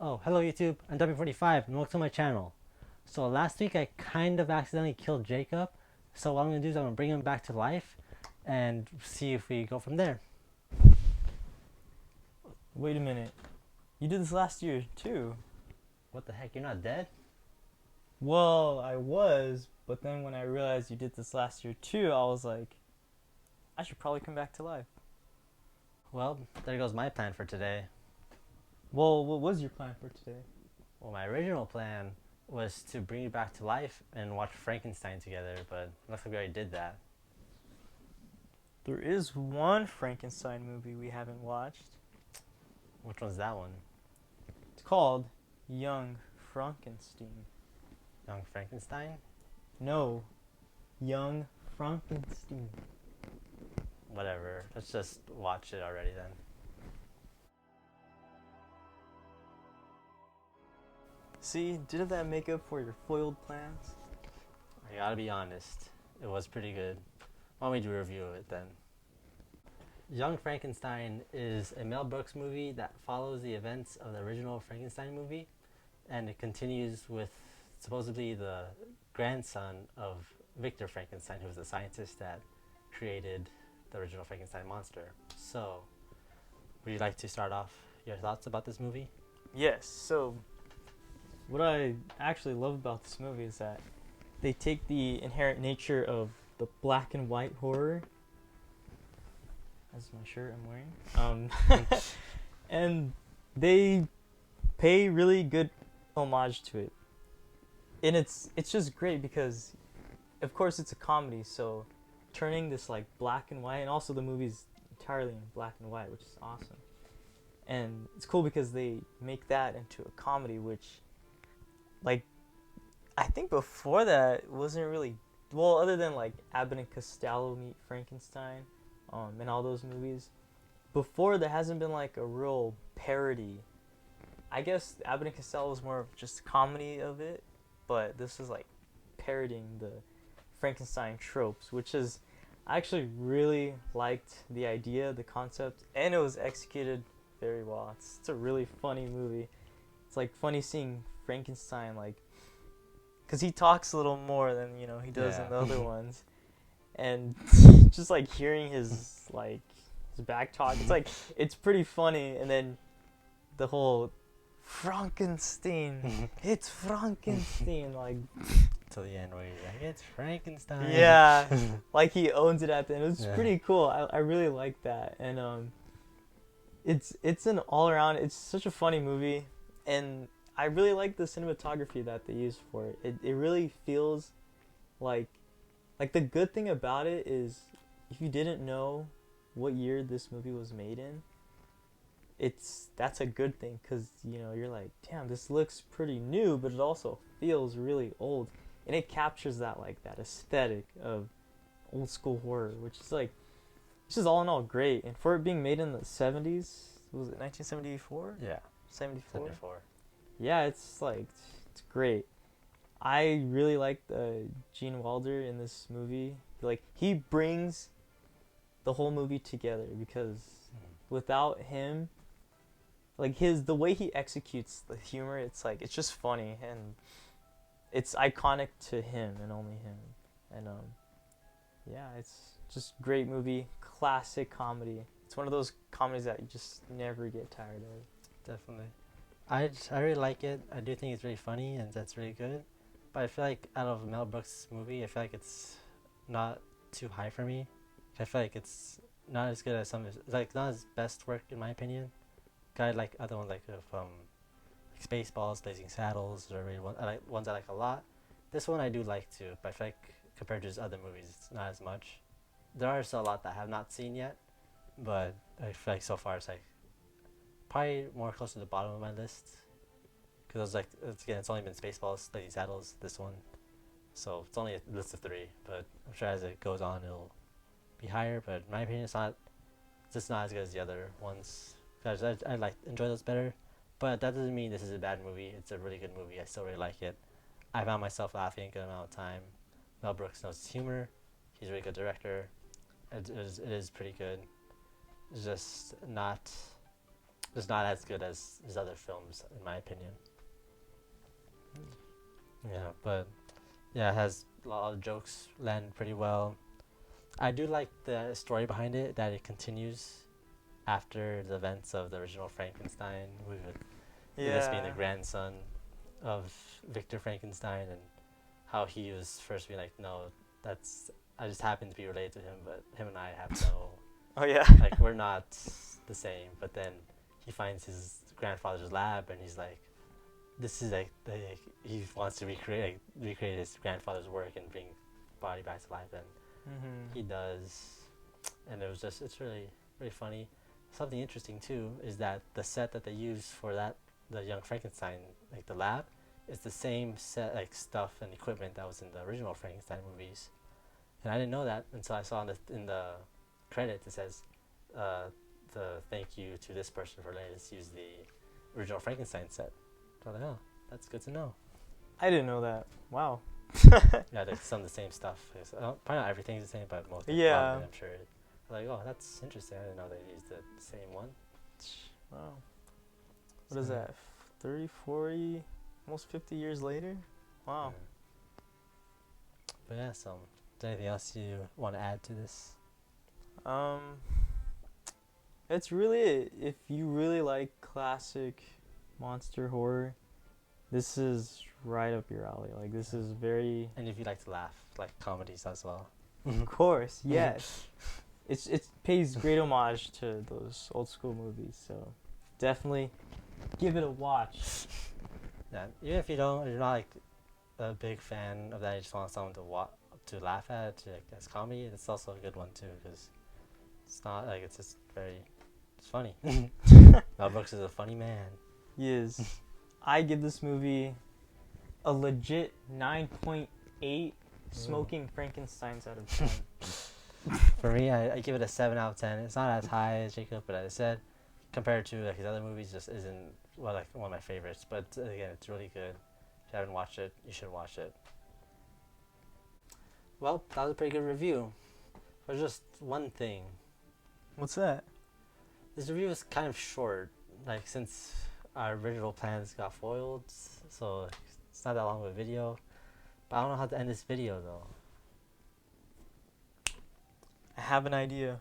Oh, hello YouTube, I'm Dapie45 and welcome to my channel. So last week I kind of accidentally killed Jacob, so what I'm going to do is I'm going to bring him back to life and see if we go from there. Wait a minute. You did this last year too. What the heck, you're not dead? Well, I was, but then when I realized you did this last year too, I was like, I should probably come back to life. Well, there goes my plan for today. Well, what was your plan for today? Well, my original plan was to bring you back to life and watch Frankenstein together, but looks like we already did that. There is one Frankenstein movie we haven't watched. Which one's that one? It's called Young Frankenstein. Young Frankenstein? No, Young Frankenstein. Whatever, let's just watch it already then. See, didn't that make up for your foiled plans? I gotta be honest, it was pretty good. Why don't we do a review of it then? Young Frankenstein is a Mel Brooks movie that follows the events of the original Frankenstein movie, and it continues with supposedly the grandson of Victor Frankenstein, who was the scientist that created the original Frankenstein monster. So, would you like to start off your thoughts about this movie? Yes, so what I actually love about this movie is that they take the inherent nature of the black and white horror, as my shirt I'm wearing, and they pay really good homage to it. And it's just great because, of course, it's a comedy, so turning this like black and white, and also the movie's entirely in black and white, which is awesome. And it's cool because they make that into a comedy, which, like, I think before that it wasn't really, well, other than like Abbott and Costello Meet Frankenstein, and all those movies. Before, there hasn't been like a real parody. I guess Abbott and Costello was more of just a comedy of it, but this is like parodying the Frankenstein tropes, which is, I actually really liked the idea, the concept, and it was executed very well. It's a really funny movie. It's like funny seeing Frankenstein, like, because he talks a little more than he does in the other ones, and just like hearing his back talk, it's like it's pretty funny. And then the whole Frankenstein, it's Frankenstein, like Till the end where you're like, it's Frankenstein. yeah, like he owns it at the end. It's Yeah. pretty cool. I really like that, and it's an all around. It's such a funny movie, and I really like the cinematography that they used for it. It really feels like the good thing about it is, if you didn't know what year this movie was made in, that's a good thing, because you're like, damn, this looks pretty new, but it also feels really old, and it captures that aesthetic of old school horror, which is like, this is all in all great. And for it being made in the 70s, was it 1974? Yeah. 74? 74. Yeah, it's great. I really like Gene Wilder in this movie. Like, he brings the whole movie together, because without him, like, the way he executes the humor, it's just funny, and it's iconic to him and only him. And yeah, it's just great movie, classic comedy. It's one of those comedies that you just never get tired of. Definitely. I really like it. I do think it's really funny and that's really good. But I feel like out of Mel Brooks' movie, I feel like it's not too high for me. I feel like it's not as good as some of his, like, not his best work in my opinion. I like other ones like like Spaceballs, Blazing Saddles, or really I like ones I like a lot. This one I do like too, but I feel like compared to his other movies, it's not as much. There are still a lot that I have not seen yet, but I feel like so far it's like probably more close to the bottom of my list. Because I was like, it's only been Spaceballs, Blazing Saddles, this one. So it's only a list of 3, but I'm sure as it goes on it'll be higher. But in my opinion, it's just not as good as the other ones. Cause I enjoy those better. But that doesn't mean this is a bad movie. It's a really good movie. I still really like it. I found myself laughing a good amount of time. Mel Brooks knows his humor. He's a really good director. It is pretty good. It's just not just not as good as his other films, in my opinion. Yeah, but yeah, it has a lot of jokes land pretty well. I do like the story behind it, that it continues after the events of the original Frankenstein, with this being the Yeah. grandson of Victor Frankenstein, and how he was first being like, no, that's I just happen to be related to him, but him and I have no, Oh yeah. like, we're not the same. But then he finds his grandfather's lab, and he's like, this is like he wants to recreate his grandfather's work and bring body back to life, and he does. And it's really funny. Something interesting too is that the set that they use for the Young Frankenstein, like the lab, is the same set, like, stuff and equipment that was in the original Frankenstein movies. And I didn't know that until I saw in the credits it says, the thank you to this person for letting us use the original Frankenstein set. So I was like, oh, that's good to know. I didn't know that. Wow. Yeah, there's some of the same stuff. Probably not everything's the same, but most. Yeah. I'm sure. Like, oh, that's interesting. I didn't know they used the same one. Wow. What is that? 30, 40, almost 50 years later? Wow. Yeah. But yeah, so is there anything else you want to add to this? It's really it. If you really like classic monster horror, this is right up your alley. Like, this is very... And if you like to laugh, like comedies as well. Of course, yes. It pays great homage to those old school movies, so definitely give it a watch. Yeah, even if you're not like a big fan of that, you just want someone to laugh at, as comedy, it's also a good one too, because it's not like, it's just it's funny. Mel Brooks is a funny man. He is. I give this movie a legit 9.8 smoking Frankensteins out of 10. For me, I give it a 7 out of 10. It's not as high as Jacob, but as I said, compared to like his other movies, just isn't like one of my favorites. But again, it's really good. If you haven't watched it, you should watch it. Well, that was a pretty good review. There's just one thing. What's that? This review is kind of short, like, since our original plans got foiled, so it's not that long of a video. But I don't know how to end this video though. I have an idea.